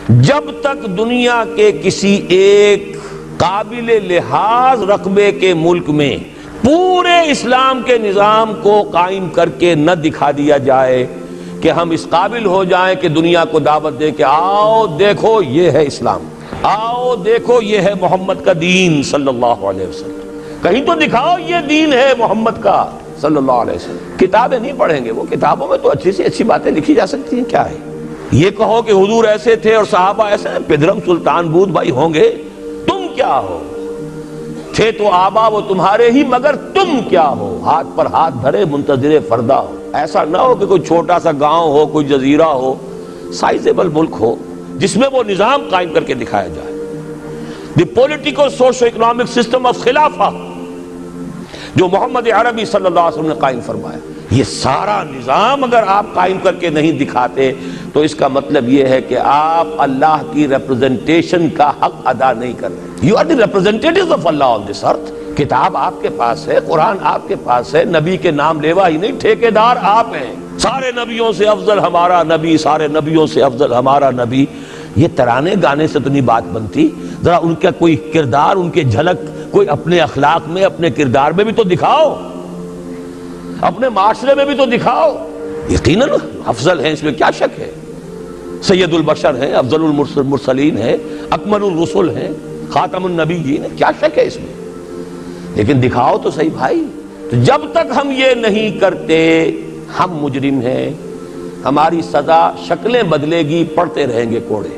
جب تک دنیا کے کسی ایک قابل لحاظ رقبے کے ملک میں پورے اسلام کے نظام کو قائم کر کے نہ دکھا دیا جائے کہ ہم اس قابل ہو جائیں کہ دنیا کو دعوت دے کہ آؤ دیکھو یہ ہے اسلام، آؤ دیکھو یہ ہے محمد کا دین صلی اللہ علیہ وسلم، کہیں تو دکھاؤ یہ دین ہے محمد کا صلی اللہ علیہ وسلم۔ کتابیں نہیں پڑھیں گے، وہ کتابوں میں تو اچھی سے اچھی باتیں لکھی جا سکتی ہیں، کیا ہے یہ کہو کہ حضور ایسے تھے اور صحابہ ایسے ہیں، پدرم سلطان بود بھائی ہوں گے، تم کیا ہو؟ تھے تو آبا وہ تمہارے ہی، مگر تم کیا ہو؟ ہاتھ پر ہاتھ دھرے منتظر فردا ہو۔ ایسا نہ ہو کہ کوئی چھوٹا سا گاؤں ہو، کوئی جزیرہ ہو، سائزیبل ملک ہو جس میں وہ نظام قائم کر کے دکھایا جائے۔ The political socio economic system of خلافہ جو محمد عربی صلی اللہ علیہ وسلم نے قائم فرمایا، یہ سارا نظام اگر آپ قائم کر کے نہیں دکھاتے تو اس کا مطلب یہ ہے کہ آپ اللہ کی ریپرزنٹیشن کا حق ادا نہیں کر رہے۔ You are the representatives of Allah on this earth. کتاب آپ کے پاس ہے، قرآن آپ کے پاس ہے، نبی کے نام لیوا ہی نہیں، ٹھیکیدار آپ ہیں۔ سارے نبیوں سے افضل ہمارا نبی، سارے نبیوں سے افضل ہمارا نبی، یہ ترانے گانے سے تو نہیں بات بنتی، ذرا ان کا کوئی کردار، ان کے جھلک کوئی اپنے اخلاق میں، اپنے کردار میں بھی تو دکھاؤ، اپنے معاشرے میں بھی تو دکھاؤ۔ یقیناً افضل ہیں، اس میں کیا شک ہے، سید البشر ہیں، افضل المرسلین ہیں، اکمل الرسل ہیں، خاتم النبیین ہیں، کیا شک ہے اس میں، لیکن دکھاؤ تو صحیح بھائی۔ تو جب تک ہم یہ نہیں کرتے ہم مجرم ہیں، ہماری سزا شکلیں بدلے گی، پڑھتے رہیں گے کوڑے۔